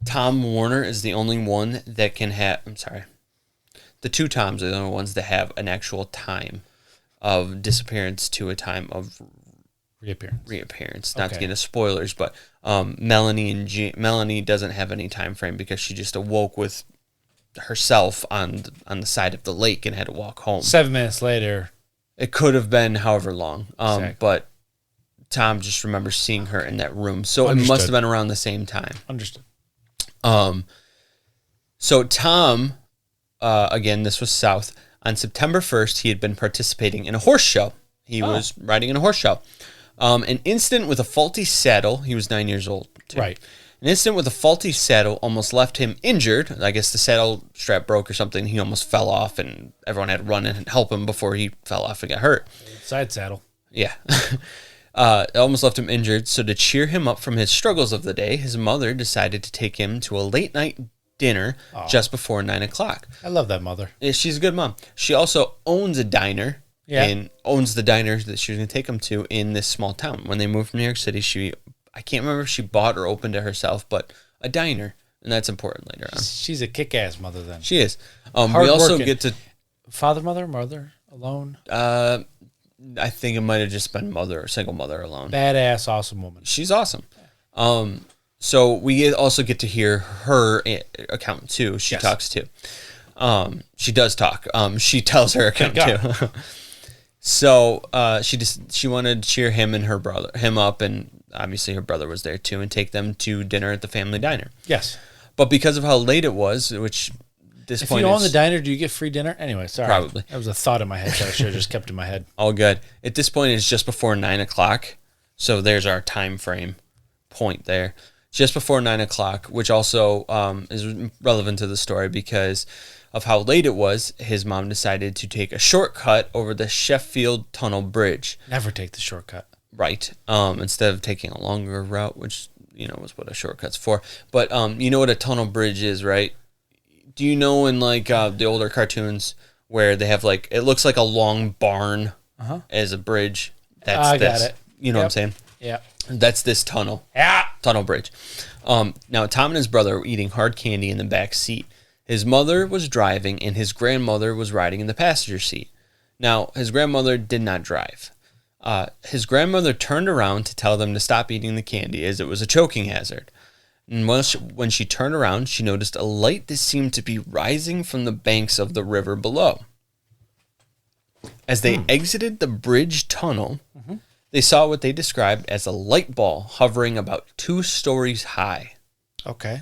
Tom Warner is the only one that can have... I'm sorry. The two Toms are the only ones that have an actual time of disappearance to a time of reappearance. Not to get into spoilers, but Melanie doesn't have any time frame because she just awoke with herself on the side of the lake and had to walk home. 7 minutes later. It could have been however long. Exactly. But Tom just remembers seeing her in that room. So Understood. It must have been around the same time. Understood. So Tom, again, this was South. On September 1st, he had been participating in a horse show. He was riding in a horse show. An incident with a faulty saddle. He was 9 years old, too. Right. An incident with a faulty saddle almost left him injured. I guess the saddle strap broke or something. He almost fell off, and everyone had to run in and help him before he fell off and got hurt. Side saddle. Yeah. It almost left him injured. So to cheer him up from his struggles of the day, his mother decided to take him to a late-night dinner just before 9 o'clock. I love that mother. Yeah, she's a good mom. She also owns a diner. Yeah. And owns the diner that she was going to take him to in this small town. When they moved from New York City, I can't remember if she bought or opened it herself, but a diner. And that's important later on. She's a kick-ass mother then. She is. We also get to... Father, mother, alone? I think it might have just been mother or single mother alone. Badass, awesome woman. She's awesome. So we also get to hear her account too. She talks too. She does talk. She tells her account too. So she wanted to cheer him up, and obviously her brother was there too, and take them to dinner at the family diner. Yes. But because of how late it was, which this if point you own the diner, do you get free dinner? Anyway, sorry. Probably. That was a thought in my head, so I should have just kept it in my head. All good. At this point, it's just before 9 o'clock. So there's our time frame point there. Just before 9 o'clock, which also is relevant to the story because of how late it was. His mom decided to take a shortcut over the Sheffield Tunnel Bridge. Never take the shortcut. Right. Instead of taking a longer route, which, was what a shortcut's for. But you know what a tunnel bridge is, right? Do you know in, the older cartoons where they have, it looks like a long barn as a bridge? That's I this. got it. You know what I'm saying? Yeah. That's this tunnel. Yeah. Tunnel bridge. Now, Tom and his brother were eating hard candy in the back seat. His mother was driving, and his grandmother was riding in the passenger seat. Now, his grandmother did not drive. His grandmother turned around to tell them to stop eating the candy as it was a choking hazard. And when she turned around, she noticed a light that seemed to be rising from the banks of the river below. As they exited the bridge tunnel, they saw what they described as a light ball hovering about 2 stories high. Okay.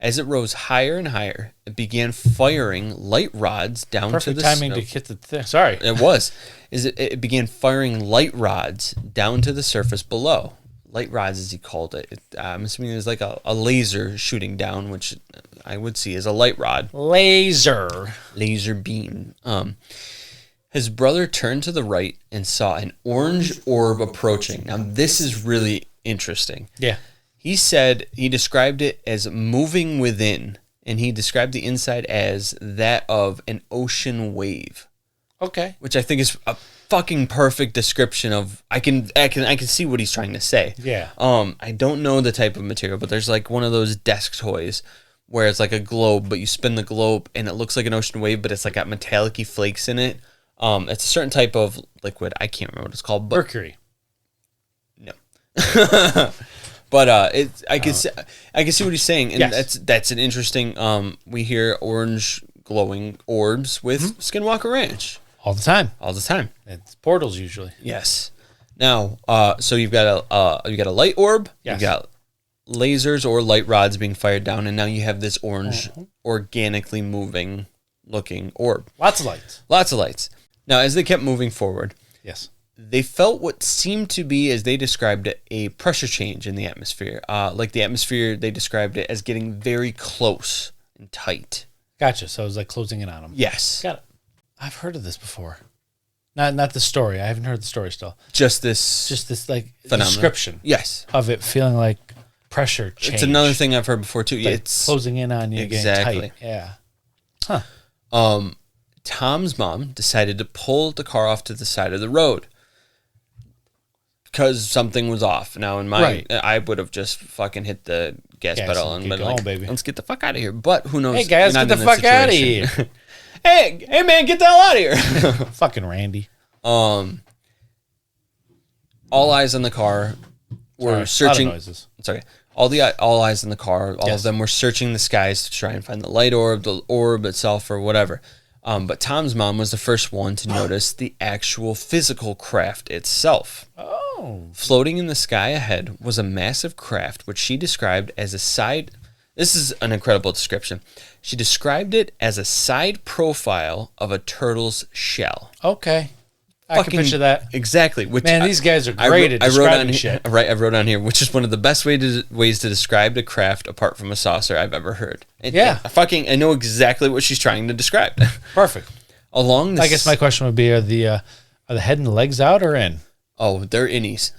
As it rose higher and higher, it began firing light rods down to the timing to hit the thing. Sorry. It was. It began firing light rods down to the surface below. Light rods, as he called it. I'm assuming it was like a laser shooting down, which I would see as a light rod. Laser beam. His brother turned to the right and saw an orange orb approaching. Now, this is really interesting. Yeah. He said he described it as moving within, and he described the inside as that of an ocean wave. Okay. Which I think is a fucking perfect description of I can see what he's trying to say. Yeah. I don't know the type of material, but there's one of those desk toys where it's like a globe, but you spin the globe and it looks like an ocean wave, but it's got metallic-y flakes in it. It's a certain type of liquid. I can't remember what it's called. But Mercury. No. But I can see what he's saying, and yes. that's an interesting. We hear orange glowing orbs with Skinwalker Ranch all the time. It's portals usually. Yes. Now, so you've got a light orb. Yes. You've got lasers or light rods being fired down, and now you have this orange, organically moving looking orb. Lots of lights. Lots of lights. Now, as they kept moving forward, yes, they felt what seemed to be, as they described it, a pressure change in the atmosphere. The atmosphere, they described it as getting very close and tight. Gotcha. So it was like closing in on them. Yes. Got it. I've heard of this before. Not the story. I haven't heard the story still. Just this phenomenon. Description. Yes. Of it feeling like pressure change. It's another thing I've heard before too. It's closing in on you, exactly. Getting tight. Yeah. Huh. Tom's mom decided to pull the car off to the side of the road because something was off. Now, I would have just fucking hit the gas pedal and keep been going, like, baby. let's get the fuck out of here. But who knows? Hey, guys, You're get not the in this fuck out of situation. here. hey, man, get the hell out of here. Fucking Randy. All eyes on the car were searching. A lot of noises. Sorry. All eyes in the car. All of them were searching the skies to try and find the light orb, the orb itself, or whatever. But Tom's mom was the first one to notice the actual physical craft itself. Oh. Floating in the sky ahead was a massive craft, which she described as a side. This is an incredible description. She described it as a side profile of a turtle's shell. Okay. I can picture that. Exactly. Which Man, these guys are great at describing shit. Right, I wrote on here, which is one of the best ways to describe a craft apart from a saucer I've ever heard. I know exactly what she's trying to describe. Perfect. I guess my question would be: Are the head and the legs out or in? Oh, they're innies.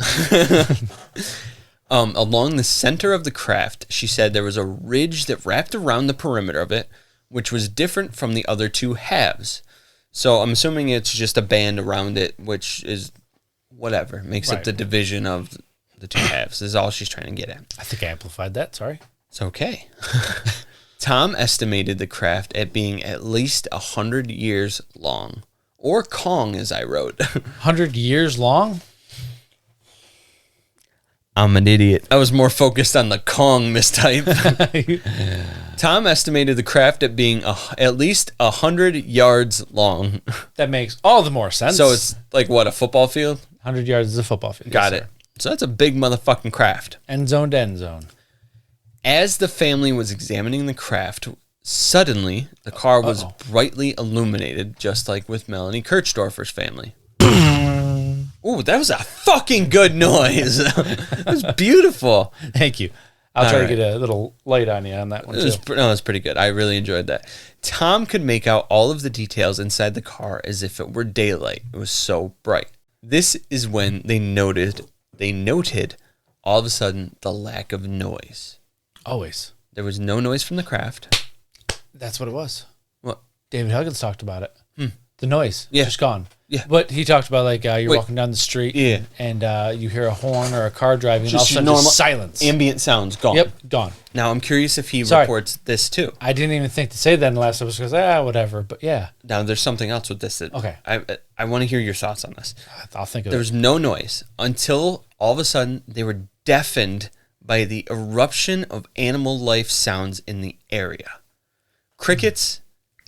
Along the center of the craft, she said there was a ridge that wrapped around the perimeter of it, which was different from the other two halves. So I'm assuming it's just a band around it, which is whatever, makes up the division of the two halves. This is all she's trying to get at. I think I amplified that. Sorry. It's okay. Tom estimated the craft at being at least 100 years long. Or Kong, as I wrote. 100 years long? I'm an idiot. I was more focused on the Kong mistype. Tom estimated the craft at being at least 100 yards long. That makes all the more sense. So it's like, what, a football field? 100 yards is a football field. Got it. So that's a big motherfucking craft. End zone to end zone. As the family was examining the craft, suddenly the car was brightly illuminated, just like with Melanie Kirchdorfer's family. Ooh, that was a fucking good noise. That was beautiful. Thank you. I'll try to get a little light on you on that one, too. It was pretty good. I really enjoyed that. Tom could make out all of the details inside the car as if it were daylight. It was so bright. This is when they noted all of a sudden the lack of noise. Always. There was no noise from the craft. That's what it was. What? David Huggins talked about it. The noise. Yeah. Just gone. Yeah. But he talked about like you're walking down the street and you hear a horn or a car driving and all of a sudden just silence. Ambient sounds gone. Yep, gone. Now I'm curious if he reports this too. I didn't even think to say that in the last episode because whatever, but yeah. Now there's something else with this that I want to hear your thoughts on this. I'll think of it. There was no noise until all of a sudden they were deafened by the eruption of animal life sounds in the area. Crickets,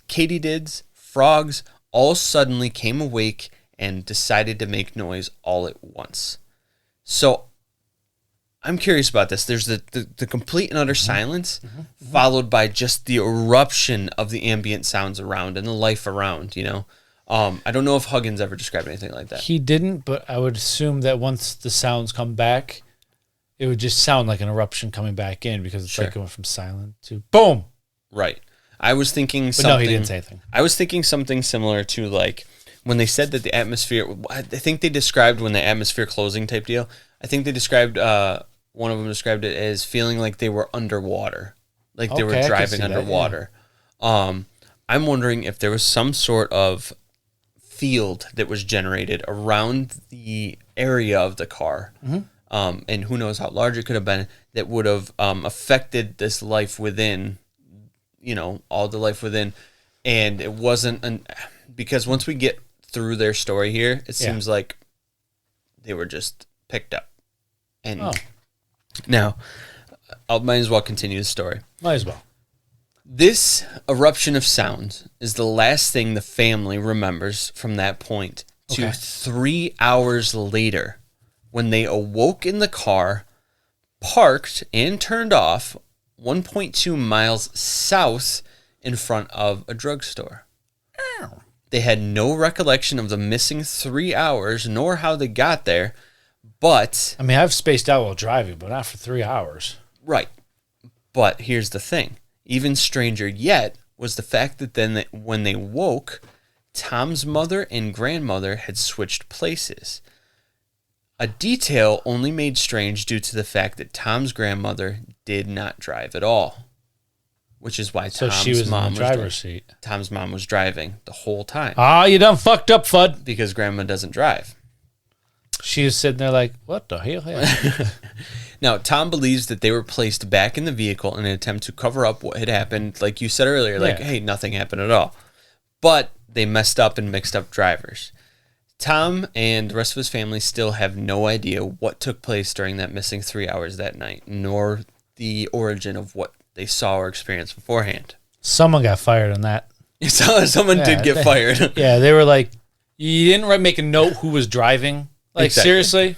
katydids, frogs all suddenly came awake and decided to make noise all at once. So I'm curious about this. There's the complete and utter silence followed by just the eruption of the ambient sounds around and the life around, you know. I don't know if Huggins ever described anything like that. He didn't, but I would assume that once the sounds come back, it would just sound like an eruption coming back in because it's like going from silent to boom. Right. I was thinking something. But no, he didn't say anything. I was thinking something similar to like when they said that the atmosphere, I think they described when the atmosphere closing type deal, I think they described, one of them described it as feeling like they were underwater. Like they were driving underwater. That, I'm wondering if there was some sort of field that was generated around the area of the car. And who knows how large it could have been that would have affected this life within, you know, all the life within. And it wasn't because once we get through their story here, it seems like they were just picked up. And now I might as well continue the story. Might as well. This eruption of sound is the last thing the family remembers from that point to 3 hours later when they awoke in the car, parked and turned off 1.2 miles south in front of a drugstore. They had no recollection of the missing 3 hours nor how they got there, but... I mean, I've spaced out while driving, but not for 3 hours. Right. But here's the thing. Even stranger yet was the fact that then when they woke, Tom's mother and grandmother had switched places. A detail only made strange due to the fact that Tom's grandmother did not drive at all, which is why Tom's mom was driving the whole time. You done fucked up, Fudd. Because grandma doesn't drive. She was sitting there like, what the hell? Now, Tom believes that they were placed back in the vehicle in an attempt to cover up what had happened. Like you said earlier, like, hey, nothing happened at all. But they messed up and mixed up drivers. Tom and the rest of his family still have no idea what took place during that missing 3 hours that night, nor the origin of what they saw or experienced beforehand. Someone got fired on that. Someone did get fired. Yeah, they were like, you didn't make a note who was driving. Like, exactly. Seriously?